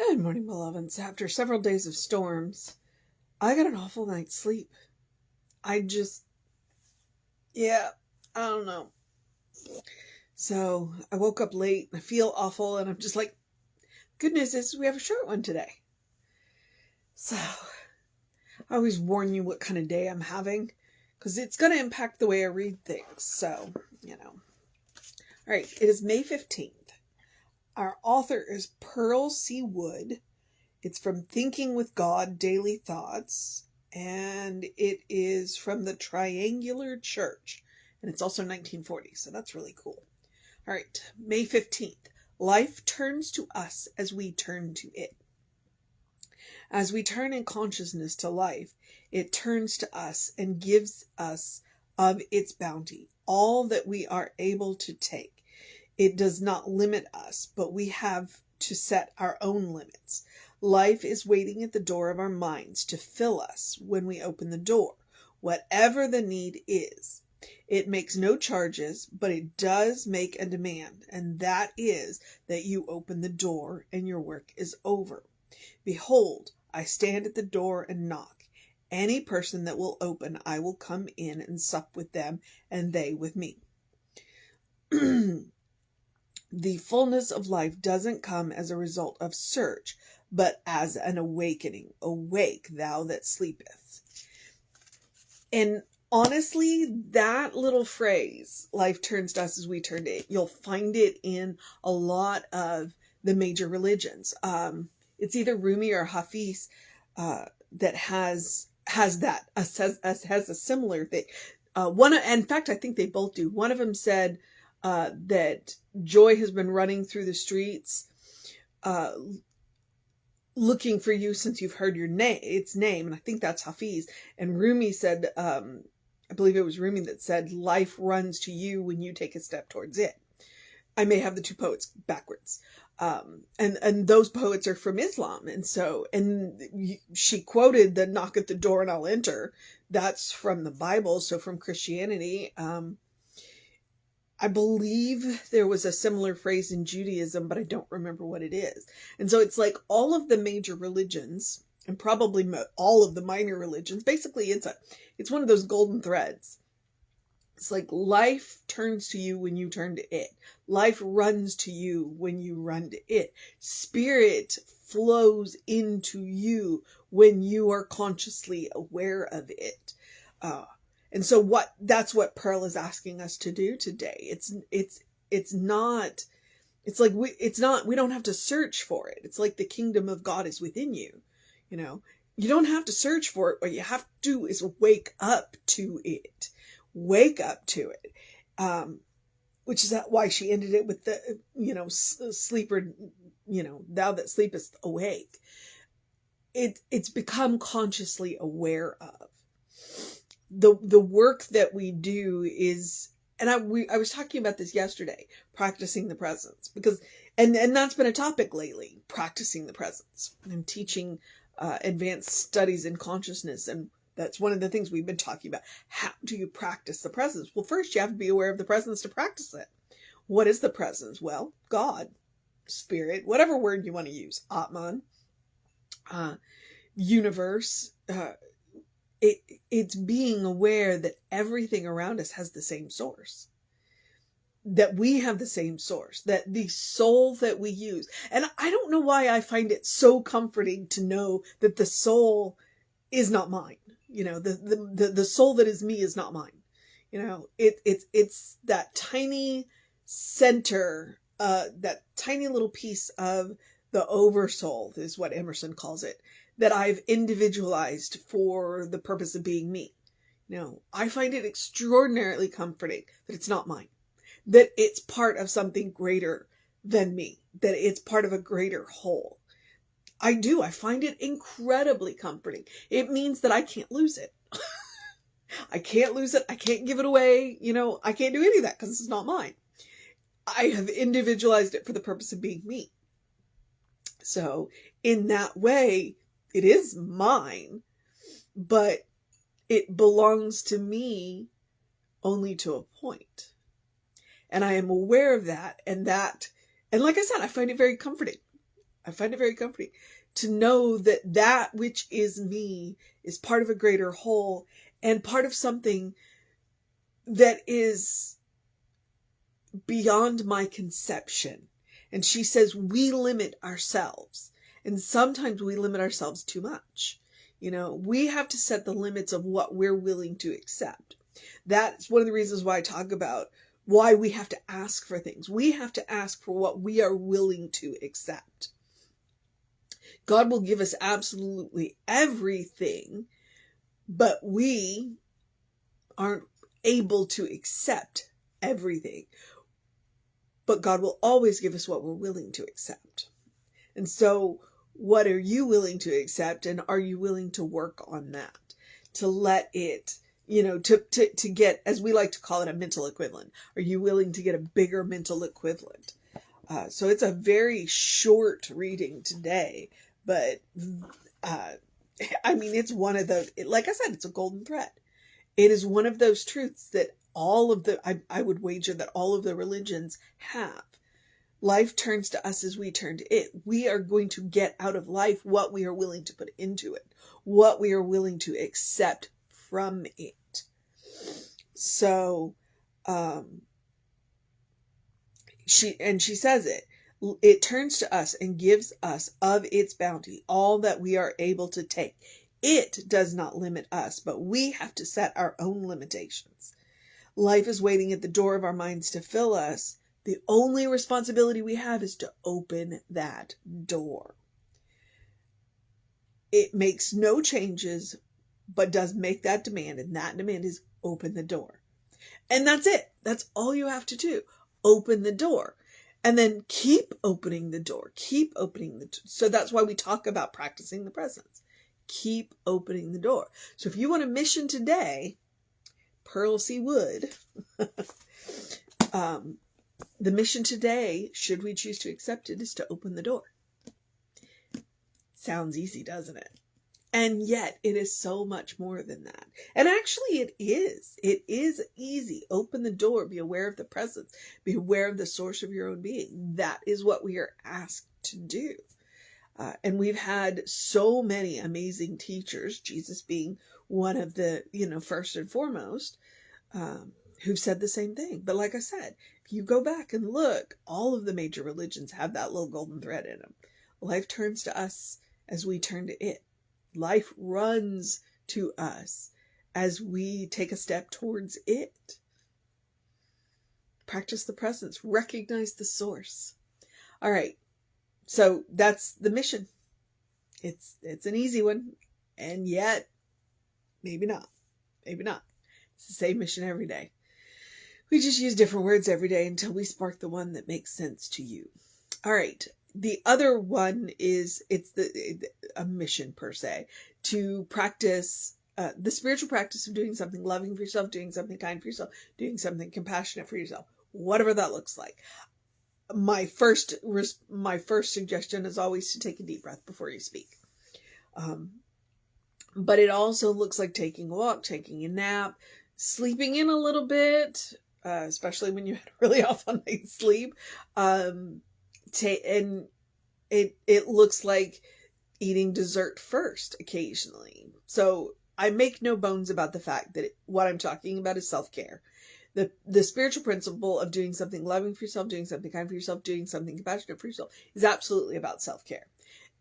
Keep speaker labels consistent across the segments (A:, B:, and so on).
A: Good morning, beloveds. After several days of storms, I got an awful night's sleep. I just, yeah, I don't know. So I woke up late and I feel awful, and I'm just like, good news is we have a short one today. So I always warn you what kind of day I'm having because it's going to impact the way I read things. So, All right, it is May 15th. Our author is Pearl C. Wood. It's from Thinking with God, Daily Thoughts, and it is from the Triangular Church, and it's also 1940, so that's really cool. All right, May 15th. Life turns to us as we turn to it. As we turn in consciousness to life, it turns to us and gives us of its bounty all that we are able to take. It does not limit us, but we have to set our own limits. Life is waiting at the door of our minds to fill us when we open the door, whatever the need is. It makes no charges, but it does make a demand, and that is that you open the door and your work is over. Behold, I stand at the door and knock. Any person that will open, I will come in and sup with them, and they with me. The fullness of life doesn't come as a result of search, but as an awakening. Awake, thou that sleepeth. And honestly, that little phrase, life turns to us as we turn to it, you'll find it in a lot of the major religions. It's either Rumi or Hafiz that has that, has a similar thing. In fact, I think they both do. One of them said that joy has been running through the streets, looking for you since you've heard its name, and I think that's Hafiz. And Rumi said, I believe it was Rumi that said, life runs to you when you take a step towards it. I may have the two poets backwards. And those poets are from Islam. And she quoted the knock at the door and I'll enter. That's from the Bible. So from Christianity, I believe there was a similar phrase in Judaism, but I don't remember what it is. And so it's like all of the major religions and probably all of the minor religions, basically it's one of those golden threads. It's like life turns to you when you turn to it. Life runs to you when you run to it. Spirit flows into you when you are consciously aware of it. And so that's what Pearl is asking us to do today. We don't have to search for it. It's like the kingdom of God is within you. You don't have to search for it. What you have to do is wake up to it. Wake up to it. Which is why she ended it with the, sleeper, thou that sleepest awake. It's become consciously aware of. The work that we do is, and I was talking about this yesterday, practicing the presence, because, and that's been a topic lately, practicing the presence. I'm teaching advanced studies in consciousness, and that's one of the things we've been talking about. How do you practice the presence? Well, first you have to be aware of the presence to practice it. What is the presence? Well, God, spirit, whatever word you want to use, Atman, universe, it's being aware that everything around us has the same source, that we have the same source, that the soul that we use. And I don't know why I find it so comforting to know that the soul is not mine. The soul that is me is not mine. It's that tiny center, that tiny little piece of the oversoul is what Emerson calls it, that I've individualized for the purpose of being me. I find it extraordinarily comforting that it's not mine, that it's part of something greater than me, that it's part of a greater whole. I find it incredibly comforting. It means that I can't lose it. I can't lose it. I can't give it away. I can't do any of that because it's not mine. I have individualized it for the purpose of being me. So in that way, it is mine, but it belongs to me only to a point. And I am aware of that, and like I said, I find it very comforting. I find it very comforting to know that that which is me is part of a greater whole and part of something that is beyond my conception. And she says we limit ourselves, and sometimes we limit ourselves too much. We have to set the limits of what we're willing to accept. That's one of the reasons why I talk about why we have to ask for things. We have to ask for what we are willing to accept. God will give us absolutely everything, but we aren't able to accept everything. But God will always give us what we're willing to accept. And so, what are you willing to accept, and are you willing to work on that? To let it, to get, as we like to call it, a mental equivalent. Are you willing to get a bigger mental equivalent? So it's a very short reading today, but it's one of those, like I said, it's a golden thread. It is one of those truths that I would wager that all of the religions have. Life turns to us as we turn to it. We are going to get out of life what we are willing to put into it, what we are willing to accept from it. So, she says it turns to us and gives us of its bounty all that we are able to take. It does not limit us, but we have to set our own limitations. Life is waiting at the door of our minds to fill us. The only responsibility we have is to open that door. It makes no changes, but does make that demand, and that demand is open the door. And that's it. That's all you have to do. Open the door. And then keep opening the door. Keep opening the door. So that's why we talk about practicing the presence. Keep opening the door. So if you want a mission today, Pearl C. Wood, the mission today, should we choose to accept it, is to open the door. Sounds easy, doesn't it? And yet it is so much more than that. And actually it is. It is easy. Open the door. Be aware of the presence. Be aware of the source of your own being. That is what we are asked to do. And we've had so many amazing teachers, Jesus being one of the, first and foremost, who've said the same thing. But like I said, if you go back and look, all of the major religions have that little golden thread in them. Life turns to us as we turn to it. Life runs to us as we take a step towards it. Practice the presence. Recognize the source. All right. So that's the mission. It's an easy one. And yet, maybe not. Maybe not. It's the same mission every day. We just use different words every day until we spark the one that makes sense to you. All right. The other one is, it's a mission per se, to practice the spiritual practice of doing something loving for yourself, doing something kind for yourself, doing something compassionate for yourself, whatever that looks like. My first suggestion is always to take a deep breath before you speak. But it also looks like taking a walk, taking a nap, sleeping in a little bit, especially when you had a really awful night's sleep. And it looks like eating dessert first occasionally. So I make no bones about the fact that what I'm talking about is self-care. The spiritual principle of doing something loving for yourself, doing something kind for yourself, doing something compassionate for yourself is absolutely about self-care.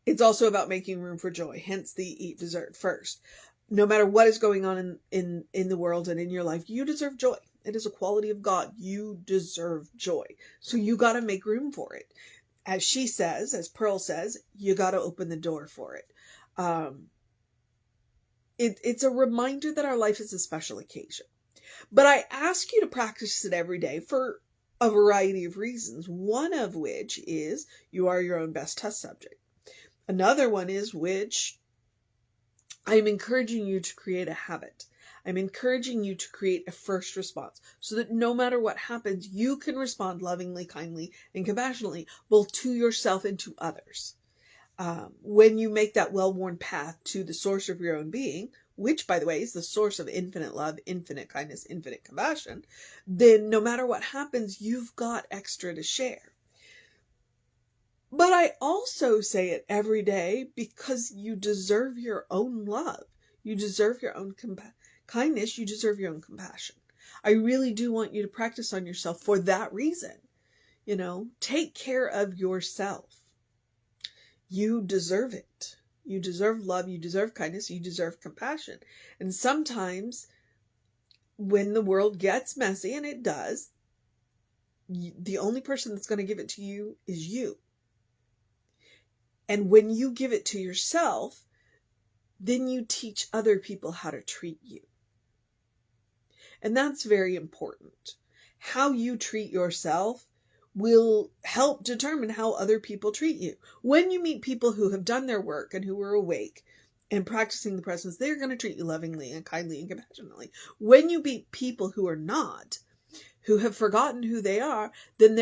A: It's also about making room for joy, hence the eat dessert first. No matter what is going on in the world and in your life, you deserve joy. It is a quality of God. You deserve joy. So you got to make room for it. As she says, as Pearl says, you got to open the door for it. It's a reminder that our life is a special occasion. But I ask you to practice it every day for a variety of reasons. One of which is you are your own best test subject. Another one is which I'm encouraging you to create a habit. I'm encouraging you to create a first response so that no matter what happens, you can respond lovingly, kindly, and compassionately, both to yourself and to others. When you make that well-worn path to the source of your own being, which, by the way, is the source of infinite love, infinite kindness, infinite compassion, then no matter what happens, you've got extra to share. But I also say it every day because you deserve your own love. You deserve your own kindness. You deserve your own compassion. I really do want you to practice on yourself for that reason. Take care of yourself. You deserve it. You deserve love. You deserve kindness. You deserve compassion. And sometimes when the world gets messy, and it does, the only person that's going to give it to you is you. And when you give it to yourself, then you teach other people how to treat you. And that's very important. How you treat yourself will help determine how other people treat you. When you meet people who have done their work and who are awake and practicing the presence, they're going to treat you lovingly and kindly and compassionately. When you meet people who are not, who have forgotten who they are, then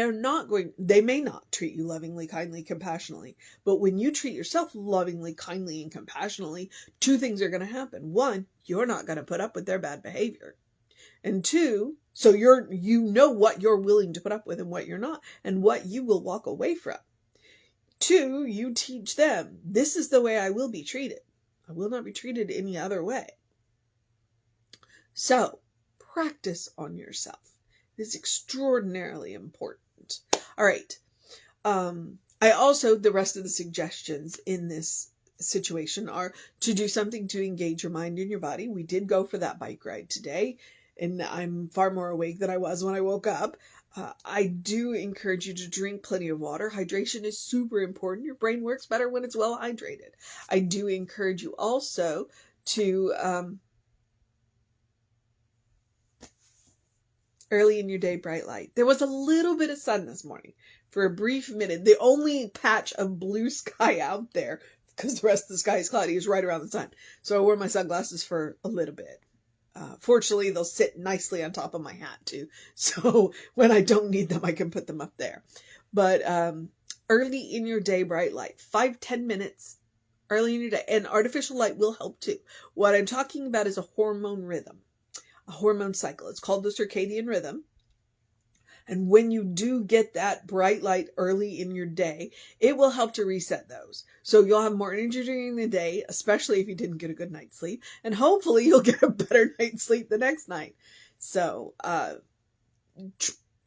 A: they may not treat you lovingly, kindly, compassionately. But when you treat yourself lovingly, kindly, and compassionately, two things are going to happen. One, you're not going to put up with their bad behavior. And two, so you know what you're willing to put up with and what you're not, and what you will walk away from. Two, you teach them, this is the way I will be treated. I will not be treated any other way. So, practice on yourself. It's extraordinarily important. All right. The rest of the suggestions in this situation are to do something to engage your mind and your body. We did go for that bike ride today, and I'm far more awake than I was when I woke up. I do encourage you to drink plenty of water. Hydration is super important. Your brain works better when it's well hydrated. I do encourage you also to early in your day, bright light. There was a little bit of sun this morning for a brief minute. The only patch of blue sky out there, because the rest of the sky is cloudy, is right around the sun. So I wore my sunglasses for a little bit. Fortunately, they'll sit nicely on top of my hat too. So when I don't need them, I can put them up there. But early in your day, bright light, 5-10 minutes early in your day. And artificial light will help too. What I'm talking about is a hormone rhythm. A hormone cycle. It's called the circadian rhythm. And when you do get that bright light early in your day, it will help to reset those. So you'll have more energy during the day, especially if you didn't get a good night's sleep. And hopefully you'll get a better night's sleep the next night. So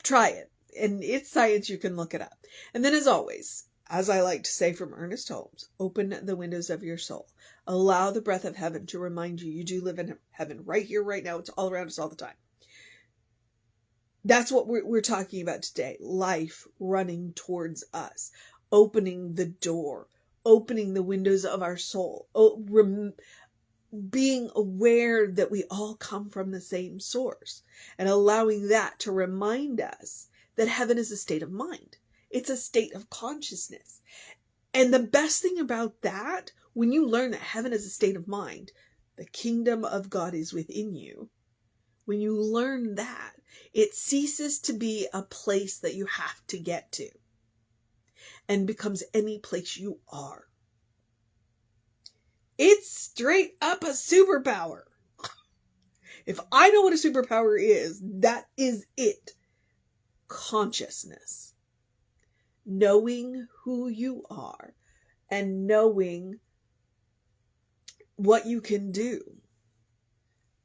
A: try it. And it's science. You can look it up. And then as always, as I like to say from Ernest Holmes, open the windows of your soul. Allow the breath of heaven to remind you do live in heaven right here, right now. It's all around us all the time. That's what we're talking about today. Life running towards us. Opening the door. Opening the windows of our soul. Being aware that we all come from the same source. And allowing that to remind us that heaven is a state of mind. It's a state of consciousness. And the best thing about that, when you learn that heaven is a state of mind, the kingdom of God is within you. When you learn that, it ceases to be a place that you have to get to and becomes any place you are. It's straight up a superpower. If I know what a superpower is, that is it. Consciousness. Knowing who you are and knowing what you can do.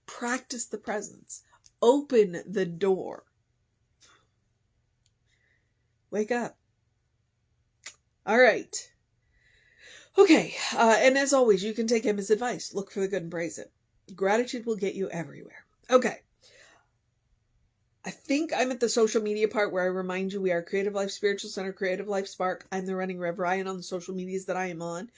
A: Practice the presence. Open the door. Wake up. All right. Okay. And as always, you can take Emma's advice. Look for the good and praise it. Gratitude will get you everywhere. Okay. I think I'm at the social media part where I remind you we are Creative Life Spiritual Center, Creative Life Spark. I'm the running Rev Ryan on the social medias that I am on.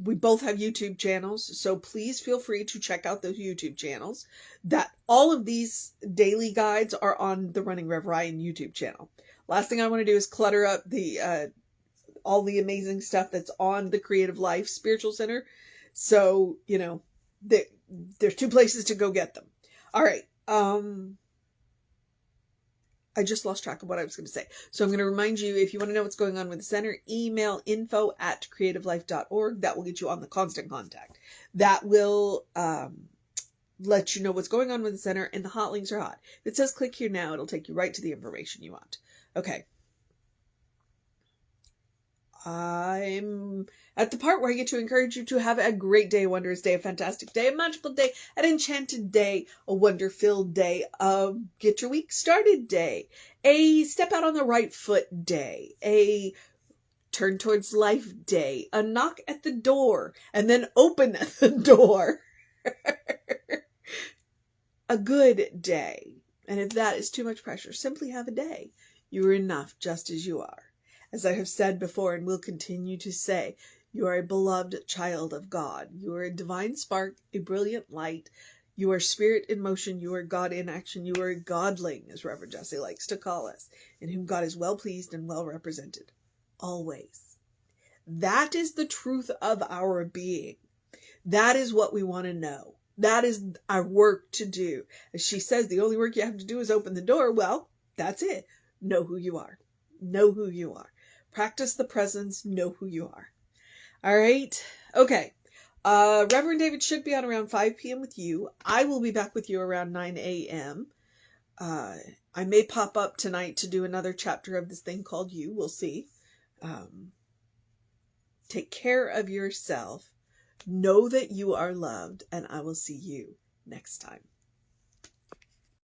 A: We both have YouTube channels, so please feel free to check out those YouTube channels. That all of these daily guides are on the Running Rev Ryan YouTube channel. Last thing I want to do is clutter up the all the amazing stuff that's on the Creative Life Spiritual Center. So, there's two places to go get them. All right. I just lost track of what I was going to say. So I'm going to remind you, if you want to know what's going on with the center, email info@creativelife.org. That will get you on the constant contact. That will let you know what's going on with the center, and the hot links are hot. If it says click here now, it'll take you right to the information you want. Okay. I'm at the part where I get to encourage you to have a great day, a wondrous day, a fantastic day, a magical day, an enchanted day, a wonder-filled day, a get your week started day, a step out on the right foot day, a turn towards life day, a knock at the door and then open the door. A good day. And if that is too much pressure, simply have a day. You are enough just as you are. As I have said before and will continue to say, you are a beloved child of God. You are a divine spark, a brilliant light. You are spirit in motion. You are God in action. You are a godling, as Reverend Jesse likes to call us, in whom God is well pleased and well represented. Always. That is the truth of our being. That is what we want to know. That is our work to do. As she says, the only work you have to do is open the door. Well, that's it. Know who you are. Know who you are. Practice the presence. Know who you are. All right. Okay. Reverend David should be on around 5 p.m. with you. I will be back with you around 9 a.m. I may pop up tonight to do another chapter of this thing called You. We'll see. Take care of yourself. Know that you are loved, and I will see you next time.